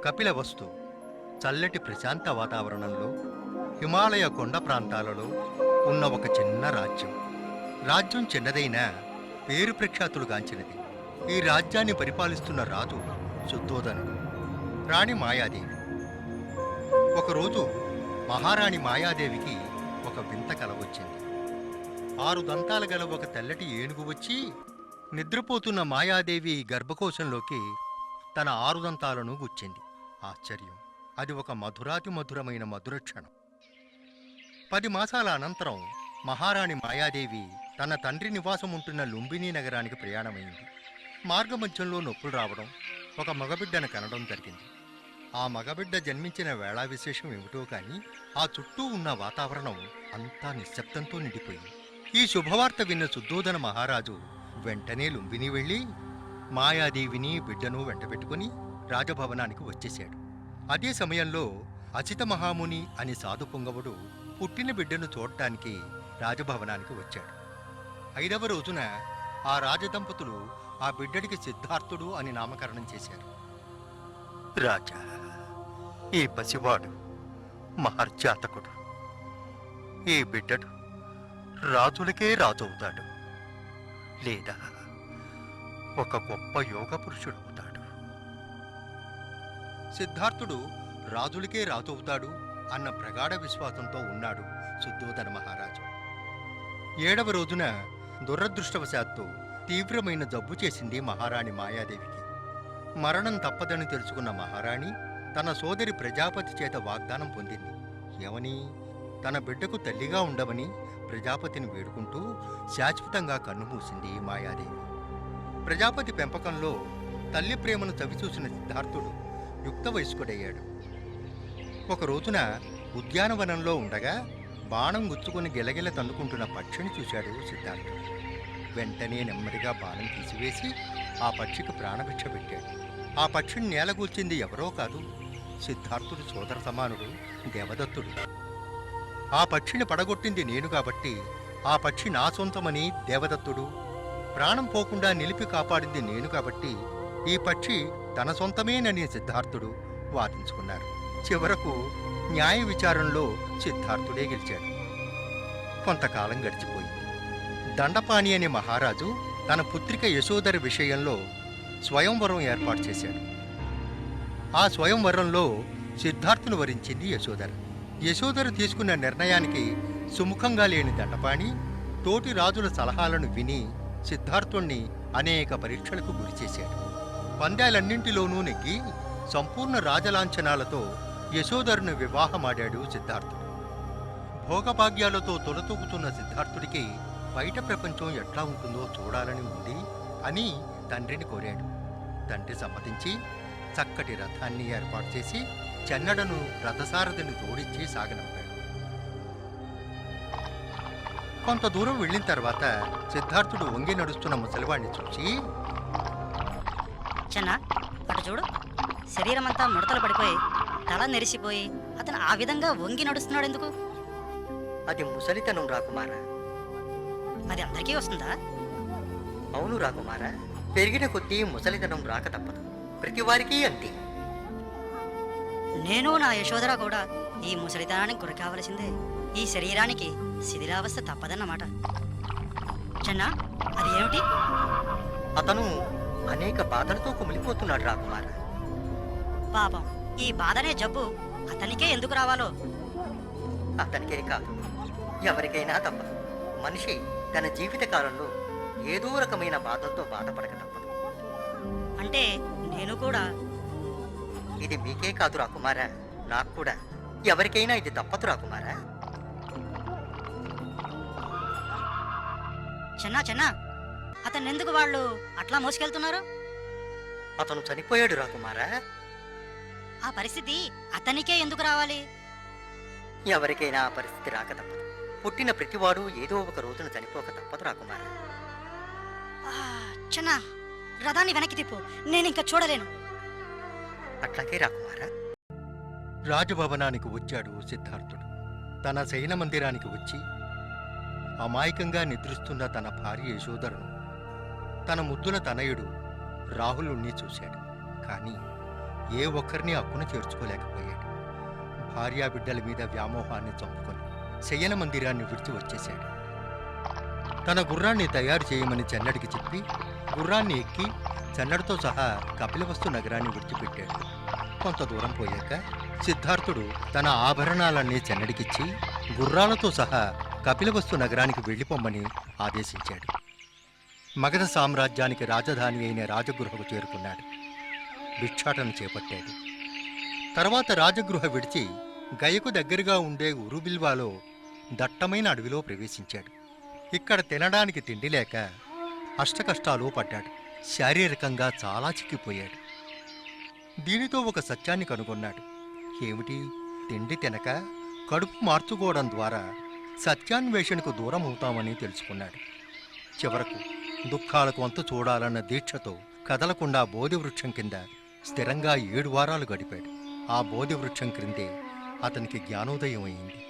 కపిలవస్తు చల్లటి ప్రశాంత వాతావరణంలో హిమాలయ కొండ ప్రాంతాలలో ఉన్న ఒక చిన్న రాజ్యం. రాజ్యం చిన్నదైనా పేరు ప్రఖ్యాతులుగాంచినది. ఈ రాజ్యాన్ని పరిపాలిస్తున్న రాజు శుద్ధోదనుడు, రాణి మాయాదేవి. ఒకరోజు మహారాణి మాయాదేవికి ఒక వింత కల వచ్చింది. 6 దంతాలు గల ఒక తెల్లటి ఏనుగు వచ్చి నిద్రపోతున్న మాయాదేవి గర్భకోశంలోకి తన 6 దంతాలను గుచ్చింది. ఆశ్చర్యం! అది ఒక మధురాతి మధురమైన మధురక్షణం. 10 మాసాల అనంతరం మహారాణి మాయాదేవి తన తండ్రి నివాసం ఉంటున్న లుంబిని నగరానికి ప్రయాణమైంది. మార్గమధ్యంలో నొప్పులు రావడం, ఒక మగబిడ్డను కనడం జరిగింది. ఆ మగబిడ్డ జన్మించిన వేళా విశేషం ఏమిటో కానీ ఆ చుట్టూ ఉన్న వాతావరణం అంతా నిశ్శబ్దంతో నిండిపోయింది. ఈ శుభవార్త విన్న శుద్ధోదన మహారాజు వెంటనే లుంబిని వెళ్ళి మాయాదేవిని బిడ్డను వెంటబెట్టుకుని రాజభవనానికి వచ్చేశాడు. అదే సమయంలో అచిత మహాముని అని సాధు పుంగవుడు పుట్టిన బిడ్డను చూడటానికి రాజభవనానికి వచ్చాడు. 5వ రోజున ఆ రాజదంపతులు ఆ బిడ్డడికి సిద్ధార్థుడు అని నామకరణం చేశారు. రాజా, ఈ పసివాడు మహర్జాతకుడు. ఈ బిడ్డడు రాజులకే రాజవుతాడు, లేదా ఒక గొప్ప యోగ పురుషుడవుతాడు. సిద్ధార్థుడు రాజులకే రాజవుతాడు అన్న ప్రగాఢ విశ్వాసంతో ఉన్నాడు శుద్ధోదన మహారాజు. 7వ రోజున దురదృష్టవశాత్తు తీవ్రమైన జబ్బు చేసింది మహారాణి మాయాదేవికి. మరణం తప్పదని తెలుసుకున్న మహారాణి తన సోదరి ప్రజాపతి చేత వాగ్దానం పొందింది. ఏమని? తన బిడ్డకు తల్లిగా ఉండవని ప్రజాపతిని వేడుకుంటూ శాశ్వతంగా కన్నుమూసింది మాయాదేవి. ప్రజాపతి పెంపకంలో తల్లి ప్రేమను చవిచూసిన సిద్ధార్థుడు యుక్త వయస్కుడయ్యాడు. ఒక రోజున ఉద్యానవనంలో ఉండగా బాణం గుచ్చుకుని గిలగిల తన్నుకుంటున్న పక్షిని చూశాడు సిద్ధార్థుడు. వెంటనే నెమ్మదిగా బాణం తీసివేసి ఆ పక్షికి ప్రాణభిక్ష పెట్టాడు. ఆ పక్షిని నేలగూల్చింది ఎవరో కాదు, సిద్ధార్థుడు సోదర సమానుడు దేవదత్తుడు. ఆ పక్షిని పడగొట్టింది నేను కాబట్టి ఆ పక్షి నా సొంతమని దేవదత్తుడు, ప్రాణం పోకుండా నిలిపి కాపాడింది నేను కాబట్టి ఈ పక్షి తన సొంతమేనని సిద్ధార్థుడు వాదించుకున్నారు. చివరకు న్యాయ విచారణలో సిద్ధార్థుడే గెలిచాడు. కొంతకాలం గడిచిపోయింది. దండపాణి అనే మహారాజు తన పుత్రిక యశోదర విషయంలో స్వయంవరం ఏర్పాటు చేశాడు. ఆ స్వయంవరంలో సిద్ధార్థును వరించింది యశోదర. యశోదర తీసుకున్న నిర్ణయానికి సుముఖంగా లేని దండపాణి తోటి రాజుల సలహాలను విని సిద్ధార్థుణ్ణి అనేక పరీక్షలకు గురిచేశాడు. పందాలన్నింటిలోనూ నెగ్గి సంపూర్ణ రాజలాంఛనాలతో యశోదరును వివాహమాడాడు సిద్ధార్థుడు. భోగభాగ్యాలతో తొలతూగుతున్న సిద్ధార్థుడికి బయట ప్రపంచం ఎట్లా ఉంటుందో చూడాలని ఉంది అని తండ్రిని కోరాడు. తండ్రి సమ్మతించి చక్కటి రథాన్ని ఏర్పాటు చేసి చెన్నడను రథసారథిని జోడించి సాగనంపాడు. కొంత దూరం వెళ్ళిన తర్వాత సిద్ధార్థుడు వంగి నడుస్తున్న ముసలివాణ్ణి చూసి, చెన్న అటు చూడు, శరీరమంతా ముడతలు పడిపోయి తల నెరిసిపోయి అతను ఆ విధంగా వంగి నడుస్తున్నాడు ఎందుకు? అది ముసలితనం రాకుమారా. అది అందరికీ వస్తుందా? అవును రాకుమారా, పెరిగిన కొద్దీ ముసలితనం రాక తప్పదు, ప్రతి వారికి అంతే. నేను నా యశోదర కూడా ఈ ముసలితనానికి గురి కావలసిందే. ఈ శరీరానికి శిథిలావస్థ తప్పదన్నమాట. చెన్న, అది ఏమిటి? అతను అనేక బాధలతో కుమిలిపోతున్నాడు రాకుమారా. పాపం, ఈ బాధనే జబ్బు అతనికే ఎందుకు రావాలో? అతనికే కాదు, ఎవరికైనా తప్పదు. మనిషి తన జీవిత కాలంలో ఏదో రకమైన బాధలతో బాధపడక తప్పదు. అంటే నేను కూడా? ఇది మీకే కాదు రాకుమారా, నాకు కూడా, ఎవరికైనా ఇది తప్పదు రాకుమారా. చెన్నా చెన్నా, అతన్ని ఎందుకు వాళ్ళు అట్లా మోసుకెళ్తున్నారు? అతను చనిపోయాడు రాకుమారా. ఆ పరిస్థితి అతనికే ఎందుకు రావాలి? ఎవరికైనా ఆ పరిస్థితి రాక తప్పదు. పుట్టిన ప్రతివాడు ఏదో ఒక రోజున చనిపోక తప్పదు రాకుమారా. చెన్నా, రథాన్ని వెనక్కి తిప్పు, నేను ఇంకా చూడలేను. అట్లాగే రాకుమారా. రాజభవనానికి వచ్చాడు సిద్ధార్థుడు. తన శయన మందిరానికి వచ్చి అమాయకంగా నిద్రిస్తున్న తన భార్య యశోదరును, తన ముద్దుల తనయుడు రాహులుణ్ణి చూశాడు. కానీ ఏ ఒక్కరిని అక్కున చేర్చుకోలేకపోయాడు. భార్యాబిడ్డల మీద వ్యామోహాన్ని చంపుకొని శయన మందిరాన్ని విడిచి వచ్చేశాడు. తన గుర్రాన్ని తయారు చేయమని చెన్నడికి చెప్పి గుర్రాన్ని ఎక్కి చెన్నడితో సహా కపిలవస్తు నగరాన్ని విడిచిపెట్టాడు. కొంత దూరం పోయాక సిద్ధార్థుడు తన ఆభరణాలన్నీ చెన్నడికిచ్చి గుర్రాలతో సహా కపిలవస్తు నగరానికి వెళ్ళిపోమ్మని ఆదేశించాడు. మగధ సామ్రాజ్యానికి రాజధాని అయిన రాజగృహకు చేరుకున్నాడు. భిక్షాటన చేపట్టాడు. తర్వాత రాజగృహ విడిచి గయకు దగ్గరగా ఉండే ఉరుబిల్వాలో దట్టమైన అడవిలో ప్రవేశించాడు. ఇక్కడ తినడానికి తిండి లేక అష్టకష్టాలు పడ్డాడు. శారీరకంగా చాలా చిక్కిపోయాడు. దీనితో ఒక సత్యాన్ని కనుగొన్నాడు. ఏమిటి? తిండి తినక కడుపు మార్చుకోవడం ద్వారా సత్యాన్వేషణకు దూరం అవుతామని తెలుసుకున్నాడు. చివరకు దుఃఖాలకు అంతు చూడాలన్న దీక్షతో కదలకుండా బోధివృక్షం కింద స్థిరంగా 7 వారాలు గడిపాడు. ఆ బోధివృక్షం క్రిందే అతనికి జ్ఞానోదయం అయింది.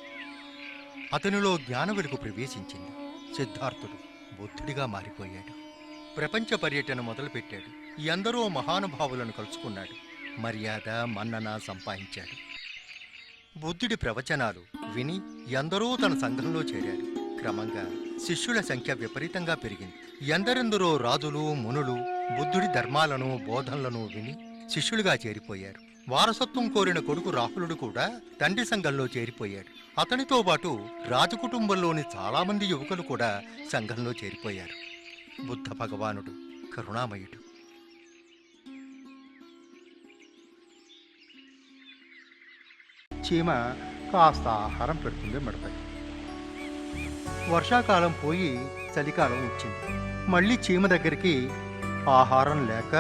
అతనిలో జ్ఞాన వెలుగు ప్రవేశించింది. సిద్ధార్థుడు బుద్ధుడిగా మారిపోయాడు. ప్రపంచ పర్యటన మొదలుపెట్టాడు. ఎందరో మహానుభావులను కలుసుకున్నాడు. మర్యాద మన్నన సంపాదించాడు. బుద్ధుడి ప్రవచనాలు విని ఎందరో తన సంఘంలో చేరారు. క్రమంగా శిష్యుల సంఖ్య విపరీతంగా పెరిగింది. ఎందరెందరో రాజులు మునులు బుద్ధుడి ధర్మాలను బోధనలను విని శిష్యులుగా చేరిపోయారు. వారసత్వం కోరిన కొడుకు రాహులుడు కూడా తండ్రి సంఘంలో చేరిపోయాడు. అతనితో పాటు రాజకుటుంబంలోని చాలామంది యువకులు కూడా సంఘంలో చేరిపోయారు. బుద్ధ భగవానుడు కరుణామయుడు. చీమ కాస్త ఆహారం పెడుతుంది మిడతకి. వర్షాకాలం పోయి చలికాలం వచ్చింది. మళ్ళీ చీమ దగ్గరికి ఆహారం లేక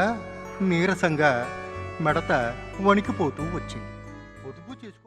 నీరసంగా మిడత వణికిపోతూ వచ్చింది.